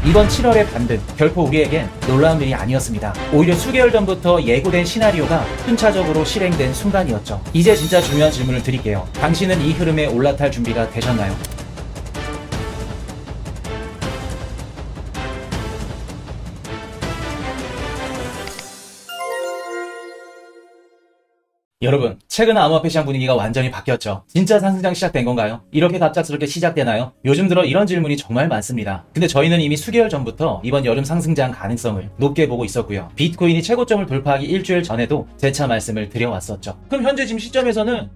이번 7월의 반등 결코 우리에겐 놀라운 일이 아니었습니다. 오히려 수개월 전부터 예고된 시나리오가 순차적으로 실행된 순간이었죠. 이제 진짜 중요한 질문을 드릴게요. 당신은 이 흐름에 올라탈 준비가 되셨나요? 여러분, 최근 암호화폐 시장 분위기가 완전히 바뀌었죠. 진짜 상승장 시작된 건가요? 이렇게 갑작스럽게 시작되나요? 요즘 들어 이런 질문이 정말 많습니다. 근데 저희는 이미 수개월 전부터 이번 여름 상승장 가능성을 높게 보고 있었고요. 비트코인이 최고점을 돌파하기 일주일 전에도 재차 말씀을 드려왔었죠. 그럼 현재 지금 시점에서는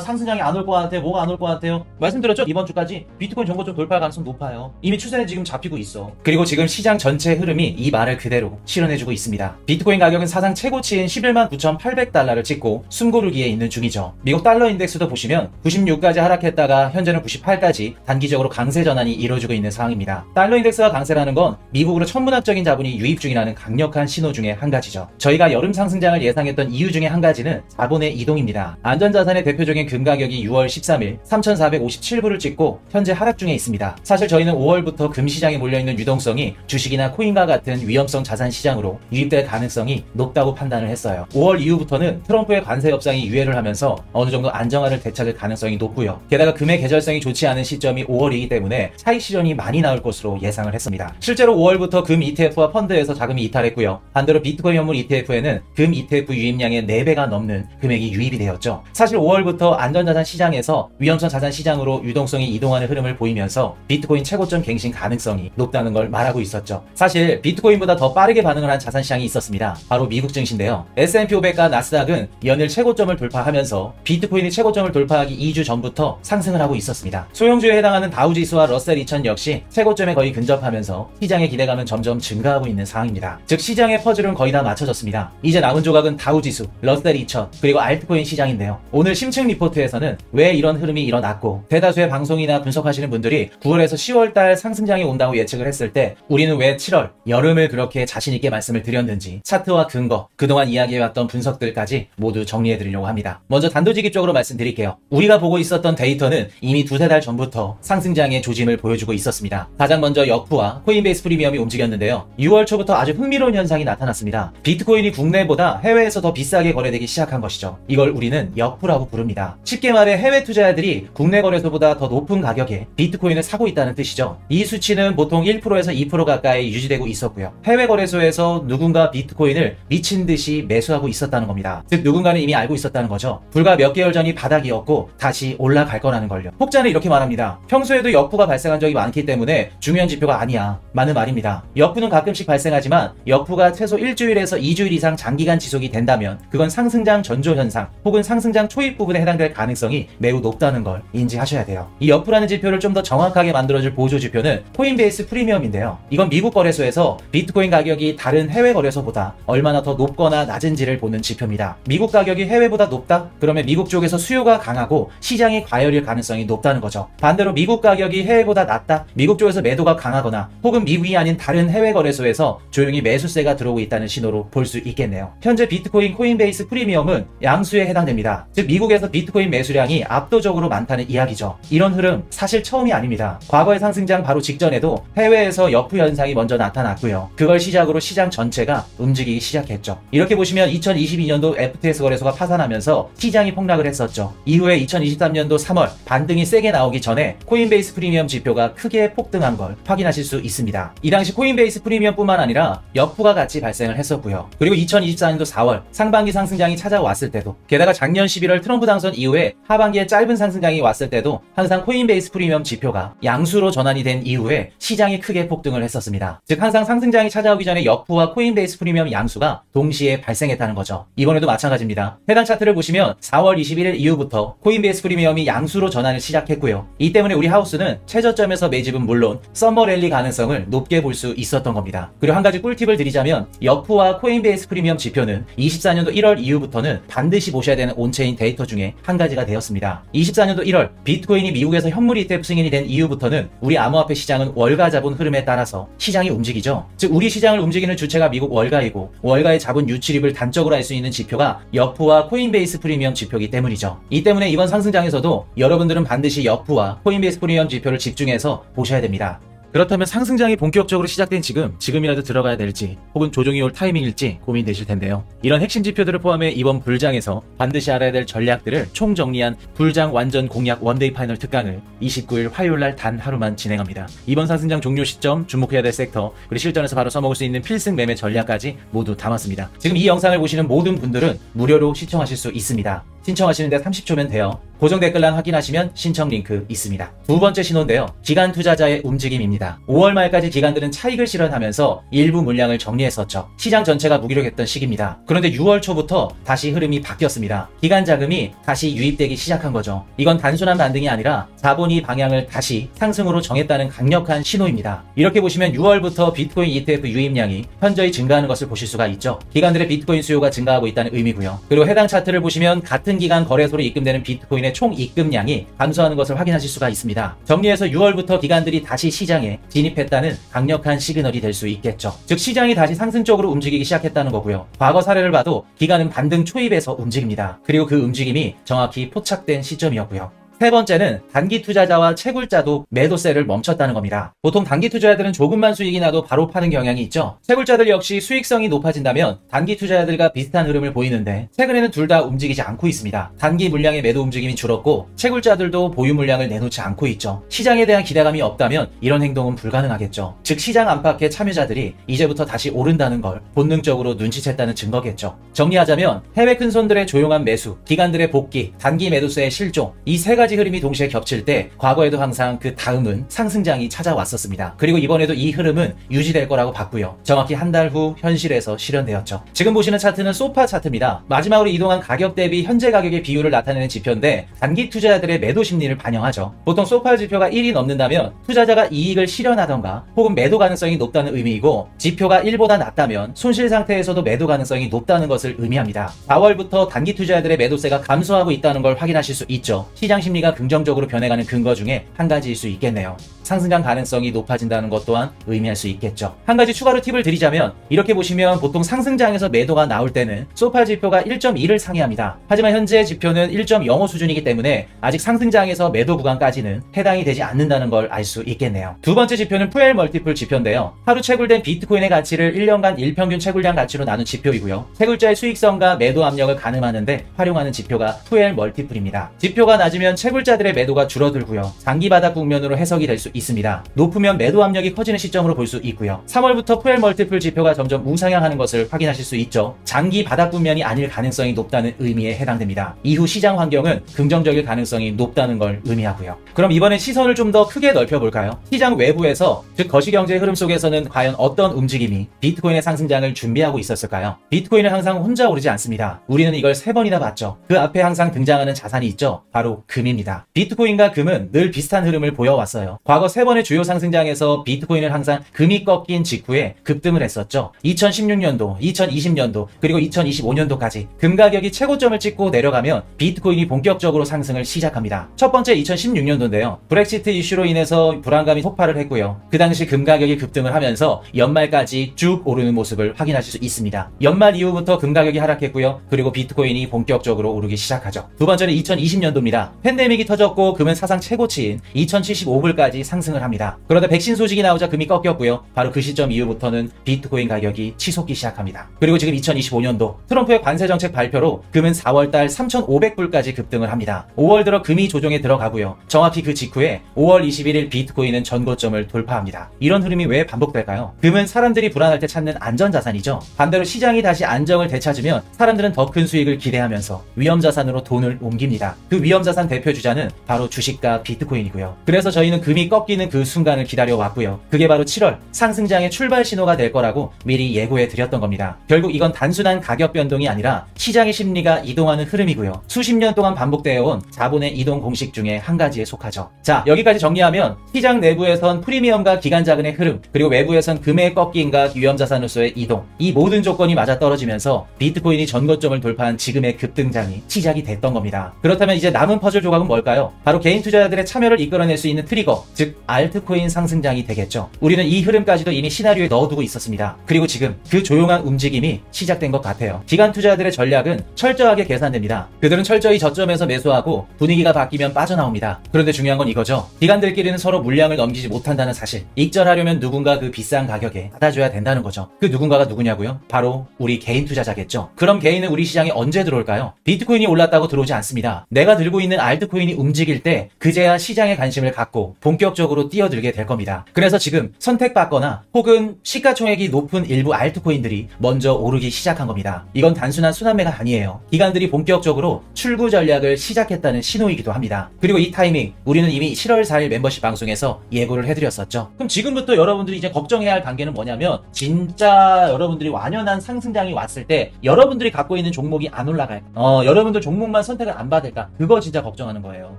상승장이 안 올 것 같아요. 뭐가 안 올 것 같아요? 말씀드렸죠? 이번 주까지 비트코인 정고점 돌파할 가능성 높아요. 이미 추세는 지금 잡히고 있어. 그리고 지금 시장 전체 흐름이 이 말을 그대로 실현해주고 있습니다. 비트코인 가격은 사상 최고치인 11만 9,800달러를 찍고 숨고르기에 있는 중이죠. 미국 달러 인덱스도 보시면 96까지 하락했다가 현재는 98까지 단기적으로 강세 전환이 이루어지고 있는 상황입니다. 달러 인덱스가 강세라는 건 미국으로 천문학적인 자본이 유입 중이라는 강력한 신호 중에 한 가지죠. 저희가 여름 상승장을 예상했던 이유 중에 한 가지는 자본의 이동입니다. 안전자산의 대표적인 금 가격이 6월 13일 3,457불을 찍고 현재 하락 중에 있습니다. 사실 저희는 5월부터 금 시장에 몰려있는 유동성이 주식이나 코인과 같은 위험성 자산 시장으로 유입될 가능성이 높다고 판단을 했어요. 5월 이후부터는 트럼프의 관세 협상이 유예를 하면서 어느 정도 안정화를 되찾을 가능성이 높고요. 게다가 금의 계절성이 좋지 않은 시점이 5월이기 때문에 차익 실현이 많이 나올 것으로 예상을 했습니다. 실제로 5월부터 금 ETF와 펀드에서 자금이 이탈했고요. 반대로 비트코인 현물 ETF에는 금 ETF 유입량의 4배가 넘는 금액이 유입이 되었죠. 사실 5월부터 안전자산 시장에서 위험성 자산 시장으로 유동성이 이동하는 흐름을 보이면서 비트코인 최고점 갱신 가능성이 높다는 걸 말하고 있었죠. 사실 비트코인보다 더 빠르게 반응을 한 자산 시장이 있었습니다. 바로 미국 증시인데요. S&P 500과 나스닥은 연일 최고점을 돌파하면서 비트코인이 최고점을 돌파하기 2주 전부터 상승을 하고 있었습니다. 소형주에 해당하는 다우지수와 러셀 2000 역시 최고점에 거의 근접하면서 시장의 기대감은 점점 증가하고 있는 상황입니다. 즉 시장의 퍼즐은 거의 다 맞춰졌습니다. 이제 남은 조각은 다우지수, 러셀 2000 그리고 알트코인 시장인데요. 오늘 심층 리포트에서는 왜 이런 흐름이 일어났고 대다수의 방송이나 분석하시는 분들이 9월에서 10월달 상승장이 온다고 예측을 했을 때 우리는 왜 7월 여름을 그렇게 자신있게 말씀을 드렸는지 차트와 근거, 그동안 이야기해왔던 분석들까지 모두 정리해드리려고 합니다. 먼저 단도직입적으로 말씀드릴게요. 우리가 보고 있었던 데이터는 이미 두세 달 전부터 상승장의 조짐을 보여주고 있었습니다. 가장 먼저 여프와 코인베이스 프리미엄이 움직였는데요. 6월 초부터 아주 흥미로운 현상이 나타났습니다. 비트코인이 국내보다 해외에서 더 비싸게 거래되기 시작한 것이죠. 이걸 우리는 여프라고 부릅니다. 쉽게 말해 해외 투자자들이 국내 거래소보다 더 높은 가격에 비트코인을 사고 있다는 뜻이죠. 이 수치는 보통 1%에서 2% 가까이 유지되고 있었고요. 해외 거래소에서 누군가 비트코인을 미친 듯이 매수하고 있었다는 겁니다. 즉 누군가는 이미 알고 있었다는 거죠. 불과 몇 개월 전이 바닥이었고 다시 올라갈 거라는 걸요. 혹자는 이렇게 말합니다. 평소에도 여프가 발생한 적이 많기 때문에 중요한 지표가 아니야. 맞는 말입니다. 여프는 가끔씩 발생하지만 여프가 최소 일주일에서 2주일 이상 장기간 지속이 된다면 그건 상승장 전조 현상 혹은 상승장 초입 부분에 해당될 가능성이 매우 높다는 걸 인지하셔야 돼요. 이 여프라는 지표를 좀 더 정확하게 만들어줄 보조 지표는 코인베이스 프리미엄인데요. 이건 미국 거래소에서 비트코인 가격이 다른 해외 거래소보다 얼마나 더 높거나 낮은지를 보는 지표입니다. 미국 가격이 해외보다 높다? 그러면 미국 쪽에서 수요가 강하고 시장이 과열일 가능성이 높다는 거죠. 반대로 미국 가격이 해외보다 낮다? 미국 쪽에서 매도가 강하거나 혹은 미국이 아닌 다른 해외 거래소에서 조용히 매수세가 들어오고 있다는 신호로 볼 수 있겠네요. 현재 비트코인 코인베이스 프리미엄은 양수에 해당됩니다. 즉 미국에서 비트코인 매수량이 압도적으로 많다는 이야기죠. 이런 흐름 사실 처음이 아닙니다. 과거의 상승장 바로 직전에도 해외에서 여프 현상이 먼저 나타났고요. 그걸 시작으로 시장 전체가 움직이기 시작했죠. 이렇게 보시면 2022년도 FTX 거래소가 파산하면서 시장이 폭락을 했었죠. 이후에 2023년도 3월 반등이 세게 나오기 전에 코인베이스 프리미엄 지표가 크게 폭등한 걸 확인하실 수 있습니다. 이 당시 코인베이스 프리미엄뿐만 아니라 여프가 같이 발생을 했었고요. 그리고 2024년도 4월 상반기 상승장이 찾아왔을 때도 게다가 작년 11월 트럼프 당선 이후에 하반기에 짧은 상승장이 왔을 때도 항상 코인베이스 프리미엄 지표가 양수로 전환이 된 이후에 시장이 크게 폭등을 했었습니다. 즉 항상 상승장이 찾아오기 전에 여프와 코인베이스 프리미엄 양수가 동시에 발생했다는 거죠. 이번에도 마찬가지입니다. 해당 차트를 보시면 4월 21일 이후부터 코인베이스 프리미엄이 양수로 전환을 시작했고요. 이 때문에 우리 하우스는 최저점에서 매집은 물론 썸머 랠리 가능성을 높게 볼 수 있었던 겁니다. 그리고 한 가지 꿀팁을 드리자면 여프와 코인베이스 프리미엄 지표는 24년도 1월 이후부터는 반드시 보셔야 되는 온체인 데이터 중에 한 가지가 되었습니다. 24년도 1월 비트코인이 미국에서 현물 ETF 승인이 된 이후부터는 우리 암호화폐 시장은 월가 자본 흐름에 따라서 시장이 움직이죠. 즉 우리 시장을 움직이는 주체가 미국 월가이고 월가의 자본 유출입을 단적으로 알 수 있는 지표가 여프와 코인베이스 프리미엄 지표이기 때문이죠. 이 때문에 이번 상승장에서도 여러분들은 반드시 여프와 코인베이스 프리미엄 지표를 집중해서 보셔야 됩니다. 그렇다면 상승장이 본격적으로 시작된 지금이라도 들어가야 될지 혹은 조정이 올 타이밍일지 고민되실 텐데요. 이런 핵심 지표들을 포함해 이번 불장에서 반드시 알아야 될 전략들을 총정리한 불장 완전 공략 원데이 파이널 특강을 29일 화요일날 단 하루만 진행합니다. 이번 상승장 종료 시점, 주목해야 될 섹터, 그리고 실전에서 바로 써먹을 수 있는 필승 매매 전략까지 모두 담았습니다. 지금 이 영상을 보시는 모든 분들은 무료로 시청하실 수 있습니다. 신청하시는데 30초면 돼요. 고정 댓글란 확인하시면 신청 링크 있습니다. 두 번째 신호인데요. 기관 투자자의 움직임입니다. 5월 말까지 기관들은 차익을 실현하면서 일부 물량을 정리했었죠. 시장 전체가 무기력했던 시기입니다. 그런데 6월 초부터 다시 흐름이 바뀌었습니다. 기관 자금이 다시 유입되기 시작한 거죠. 이건 단순한 반등이 아니라 자본이 방향을 다시 상승으로 정했다는 강력한 신호입니다. 이렇게 보시면 6월부터 비트코인 ETF 유입량이 현저히 증가하는 것을 보실 수가 있죠. 기관들의 비트코인 수요가 증가하고 있다는 의미고요. 그리고 해당 차트를 보시면 같은 기간 거래소로 입금되는 비트코인의 총 입금량이 감소하는 것을 확인하실 수가 있습니다. 정리해서 6월부터 기관들이 다시 시장에 진입했다는 강력한 시그널이 될 수 있겠죠. 즉 시장이 다시 상승적으로 움직이기 시작했다는 거고요. 과거 사례를 봐도 기관은 반등 초입에서 움직입니다. 그리고 그 움직임이 정확히 포착된 시점이었고요. 세 번째는 단기 투자자와 채굴자도 매도세를 멈췄다는 겁니다. 보통 단기 투자자들은 조금만 수익이 나도 바로 파는 경향이 있죠. 채굴자들 역시 수익성이 높아진다면 단기 투자자들과 비슷한 흐름을 보이는데 최근에는 둘 다 움직이지 않고 있습니다. 단기 물량의 매도 움직임이 줄었고 채굴자들도 보유 물량을 내놓지 않고 있죠. 시장에 대한 기대감이 없다면 이런 행동은 불가능하겠죠. 즉 시장 안팎의 참여자들이 이제부터 다시 오른다는 걸 본능적으로 눈치챘다는 증거겠죠. 정리하자면 해외 큰손들의 조용한 매수, 기관들의 복귀, 단기 매도세의 실종, 이 세 가지 흐름이 동시에 겹칠 때 과거에도 항상 그 다음은 상승장이 찾아왔었습니다. 그리고 이번에도 이 흐름은 유지될 거라고 봤고요. 정확히 한 달 후 현실에서 실현되었죠. 지금 보시는 차트는 소파 차트입니다. 마지막으로 이동한 가격 대비 현재 가격의 비율을 나타내는 지표인데 단기 투자자들의 매도 심리를 반영하죠. 보통 소파 지표가 1이 넘는다면 투자자가 이익을 실현하던가 혹은 매도 가능성이 높다는 의미이고 지표가 1보다 낮다면 손실 상태에서도 매도 가능성이 높다는 것을 의미합니다. 4월부터 단기 투자자들의 매도세가 감소하고 있다는 걸 확인하실 수 있죠. 시장 심리가 긍정적으로 변해가는 근거 중에 한 가지일 수 있겠네요. 상승장 가능성이 높아진다는 것 또한 의미할 수 있겠죠. 한 가지 추가로 팁을 드리자면 이렇게 보시면 보통 상승장에서 매도가 나올 때는 소파 지표가 1.2를 상회합니다. 하지만 현재 지표는 1.05 수준이기 때문에 아직 상승장에서 매도 구간까지는 해당이 되지 않는다는 걸 알 수 있겠네요. 두 번째 지표는 푸엘 멀티플 지표인데요. 하루 채굴된 비트코인의 가치를 1년간 일평균 채굴량 가치로 나눈 지표이고요. 채굴자의 수익성과 매도 압력을 가늠하는데 활용하는 지표가 푸엘 멀티플입니다. 지표가 낮으면 채굴자들의 매도가 줄어들고요. 장기 바닥 국면으로 해석이 될 수 있습니다. 높으면 매도 압력이 커지는 시점으로 볼 수 있고요. 3월부터 푸엘 멀티플 지표가 점점 우상향하는 것을 확인하실 수 있죠. 장기 바닥 국면이 아닐 가능성이 높다는 의미에 해당됩니다. 이후 시장 환경은 긍정적일 가능성이 높다는 걸 의미하고요. 그럼 이번엔 시선을 좀 더 크게 넓혀볼까요? 시장 외부에서, 즉 거시경제의 흐름 속에서는 과연 어떤 움직임이 비트코인의 상승장을 준비하고 있었을까요? 비트코인은 항상 혼자 오르지 않습니다. 우리는 이걸 3번이나 봤죠. 그 앞에 항상 등장하는 자산이 있죠. 바로 금입니다. 비트코인과 금은 늘 비슷한 흐름을 보여왔어요. 과거 3번의 주요 상승장에서 비트코인은 항상 금이 꺾인 직후에 급등을 했었죠. 2016년도, 2020년도, 그리고 2025년도까지 금 가격이 최고점을 찍고 내려가면 비트코인이 본격적으로 상승을 시작합니다. 첫 번째 2016년도인데요. 브렉시트 이슈로 인해서 불안감이 폭발을 했고요. 그 당시 금 가격이 급등을 하면서 연말까지 쭉 오르는 모습을 확인하실 수 있습니다. 연말 이후부터 금 가격이 하락했고요. 그리고 비트코인이 본격적으로 오르기 시작하죠. 두 번째는 2020년도입니다. 팬데믹이 터졌고 금은 사상 최고치인 2075불까지 상승을 합니다. 그러다 백신 소식이 나오자 금이 꺾였고요. 바로 그 시점 이후부터는 비트코인 가격이 치솟기 시작합니다. 그리고 지금 2025년도 트럼프의 관세 정책 발표로 금은 4월달 3,500불까지 급등을 합니다. 5월 들어 금이 조정에 들어가고요. 정확히 그 직후에 5월 21일 비트코인은 전고점을 돌파합니다. 이런 흐름이 왜 반복될까요? 금은 사람들이 불안할 때 찾는 안전자산이죠. 반대로 시장이 다시 안정을 되찾으면 사람들은 더 큰 수익을 기대하면서 위험자산으로 돈을 옮깁니다. 그 위험자산 대표 주자는 바로 주식과 비트코인이고요. 그래서 저희는 금이 꺾이는 그 순간을 기다려왔고요. 그게 바로 7월 상승장의 출발 신호가 될 거라고 미리 예고해 드렸던 겁니다. 결국 이건 단순한 가격 변동이 아니라 시장의 심리가 이동하는 흐름이고요. 수십 년 동안 반복되어 온 자본의 이동 공식 중에 한 가지에 속하죠. 자, 여기까지 정리하면 시장 내부에선 프리미엄과 기관 자금의 흐름, 그리고 외부에선 금의 꺾임과 위험자산으로서의 이동, 이 모든 조건이 맞아떨어지면서 비트코인이 전고점을 돌파한 지금의 급등장이 시작이 됐던 겁니다. 그렇다면 이제 남은 퍼즐 조각 조각은 뭘까요? 바로 개인 투자자들의 참여를 이끌어낼 수 있는 트리거, 즉 알트코인 상승장이 되겠죠. 우리는 이 흐름까지도 이미 시나리오에 넣어두고 있었습니다. 그리고 지금 그 조용한 움직임이 시작된 것 같아요. 기관 투자자들의 전략은 철저하게 계산됩니다. 그들은 철저히 저점에서 매수하고 분위기가 바뀌면 빠져나옵니다. 그런데 중요한 건 이거죠. 기관들끼리는 서로 물량을 넘기지 못한다는 사실. 익절하려면 누군가 그 비싼 가격에 받아줘야 된다는 거죠. 그 누군가가 누구냐고요? 바로 우리 개인 투자자겠죠. 그럼 개인은 우리 시장에 언제 들어올까요? 비트코인이 올랐다고 들어오지 않습니다. 내가 들고 있는 알트코인이 움직일 때 그제야 시장에 관심을 갖고 본격적으로 뛰어들게 될 겁니다. 그래서 지금 선택받거나 혹은 시가총액이 높은 일부 알트코인들이 먼저 오르기 시작한 겁니다. 이건 단순한 순환매가 아니에요. 기관들이 본격적으로 출구 전략을 시작했다는 신호이기도 합니다. 그리고 이 타이밍 우리는 이미 7월 4일 멤버십 방송에서 예고를 해드렸었죠. 그럼 지금부터 여러분들이 이제 걱정해야 할 단계는 뭐냐면 진짜 여러분들이 완연한 상승장이 왔을 때 여러분들이 갖고 있는 종목이 안 올라갈까? 여러분들 종목만 선택을 안 받을까? 그거 진짜 걱정하는 거예요.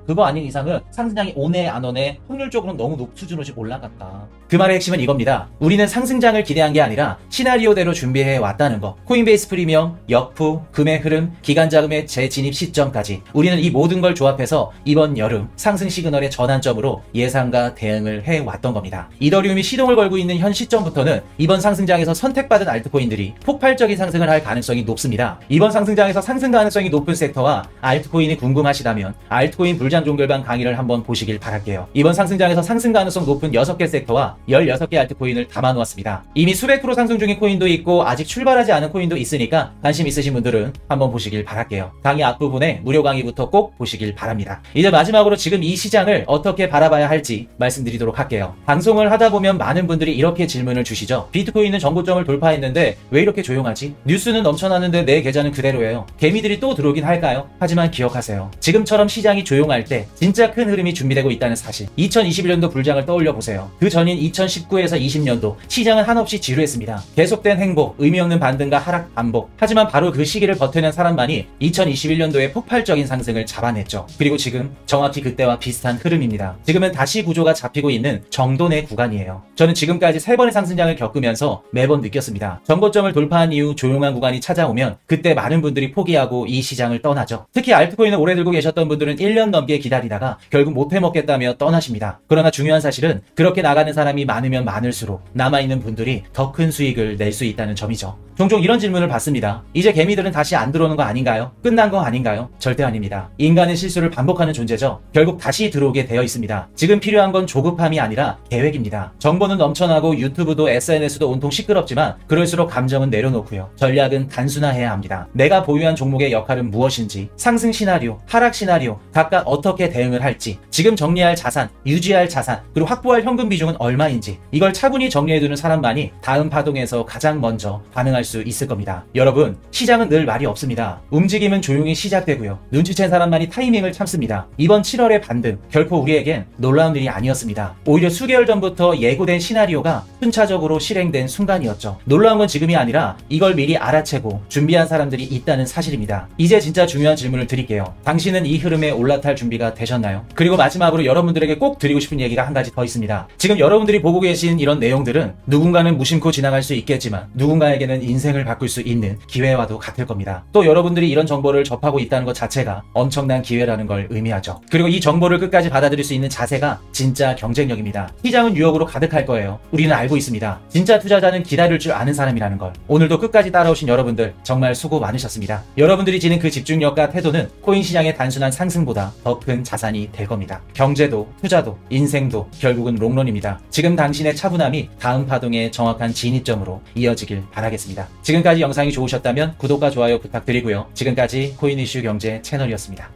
그거 아닌 이상은 상승장이 오네 안 오네 확률적으로는 너무 높은 수준으로 지금 올라갔다. 그 말의 핵심은 이겁니다. 우리는 상승장을 기대한 게 아니라 시나리오대로 준비해 왔다는 거. 코인베이스 프리미엄, 역푸, 금의 흐름, 기관 자금의 재진입 시점까지 우리는 이 모든 걸 조합해서 이번 여름 상승 시그널의 전환점으로 예상과 대응을 해왔던 겁니다. 이더리움이 시동을 걸고 있는 현 시점부터는 이번 상승장에서 선택받은 알트코인들이 폭발적인 상승을 할 가능성이 높습니다. 이번 상승장에서 상승 가능성이 높은 섹터와 알트코인이 궁금하시다면 알트코인 불장 종결반 강의를 한번 보시길 바랄게요. 이번 상승장에서 상승 가능성 높은 6개 섹터와 16개 알트코인을 담아놓았습니다. 이미 수백 프로 상승 중인 코인도 있고 아직 출발하지 않은 코인도 있으니까 관심 있으신 분들은 한번 보시길 바랄게요. 강의 앞부분에 무료 강의부터 꼭 보시길 바랍니다. 이제 마지막으로 지금 이 시장을 어떻게 바라봐야 할지 말씀드리도록 할게요. 방송을 하다 보면 많은 분들이 이렇게 질문을 주시죠. 비트코인은 전고점을 돌파했는데 왜 이렇게 조용하지? 뉴스는 넘쳐나는데 내 계좌는 그대로예요. 개미들이 또 들어오긴 할까요? 하지만 기억하세요. 지금처럼 시장이 조용할 때 진짜 큰 흐름이 준비되고 있다는 사실. 2021년도 불장을 떠올려 보세요. 그 전인 2019에서 20년도 시장은 한없이 지루했습니다. 계속된 행복, 의미 없는 반등과 하락 반복. 하지만 바로 그 시기를 버텨낸 사람만이 2021년도에 폭발적인 상승을 잡아냈죠. 그리고 지금 정확히 그때와 비슷한 흐름입니다. 지금은 다시 구조가 잡히고 있는 정도내 구간이에요. 저는 지금까지 3번의 상승장을 겪으면서 매번 느꼈습니다. 전고점을 돌파한 이후 조용한 구간이 찾아오면 그때 많은 분들이 포기하고 이 시장을 떠나죠. 특히 알트코인을 오래 들고 계셨던 분들은 1년 넘게 기다리다가 결국 못해먹겠다며 떠나십니다. 그러나 중요한 사실은 그렇게 나가는 사람이 많으면 많을수록 남아있는 분들이 더 큰 수익을 낼 수 있다는 점이죠. 종종 이런 질문을 받습니다. 이제 개미들은 다시 안 들어오는 거 아닌가요? 끝난 거 아닌가요? 절대 아닙니다. 인간은 실수를 반복하는 존재죠. 결국 다시 들어오게 되어 있습니다. 지금 필요한 건 조급함이 아니라 계획입니다. 정보는 넘쳐나고 유튜브도 SNS도 온통 시끄럽지만 그럴수록 감정은 내려놓고요. 전략은 단순화해야 합니다. 내가 보유한 종목의 역할은 무엇인지, 상승 시나리오, 하락 시나리오, 각각 어떻게 대응을 할지, 지금 정리할 자산, 유지할 자산, 그리고 확보할 현금 비중은 얼마인지 이걸 차분히 정리해두는 사람만이 다음 파동에서 가장 먼저 반응할 수 있을 겁니다. 여러분, 시장은 늘 말이 없습니다. 움직임은 조용히 시작되고요. 눈치챈 사람만이 타이밍을 참습니다. 이번 7월의 반등, 결코 우리에겐 놀라운 일이 아니었습니다. 오히려 수개월 전부터 예고된 시나리오가 순차적으로 실행된 순간이었죠. 놀라운 건 지금이 아니라 이걸 미리 알아채고 준비한 사람들이 있다는 사실입니다. 이제 진짜 중요한 질문을 드릴게요. 당신은 이 흐름에 올라탈 준비가 되셨나요? 그리고 마지막으로 여러분들에게 꼭 드리고 싶은 얘기가 한 가지 더 있습니다. 지금 여러분들이 보고 계신 이런 내용들은 누군가는 무심코 지나갈 수 있겠지만 누군가에게는 인생을 바꿀 수 있는 기회와도 같을 겁니다. 또 여러분들이 이런 정보를 접하고 있다는 것 자체가 엄청난 기회라는 걸 의미하죠. 그리고 이 정보를 끝까지 받아들일 수 있는 자세가 진짜 경쟁력입니다. 시장은 유혹으로 가득할 거예요. 우리는 알고 있습니다. 진짜 투자자는 기다릴 줄 아는 사람이라는 걸. 오늘도 끝까지 따라오신 여러분들 정말 수고 많으셨습니다. 여러분들이 지닌 그 집중력과 태도는 코인 시장의 단순한 상승보다 더 큰 자산이 될 겁니다. 경제도, 투자도, 인생도 결국은 롱런입니다. 지금 당신의 차분함이 다음 파동의 정확한 진입점으로 이어지길 바라겠습니다. 지금까지 영상이 좋으셨다면 구독과 좋아요 부탁드리고요. 지금까지 코인 이슈 경제 채널이었습니다.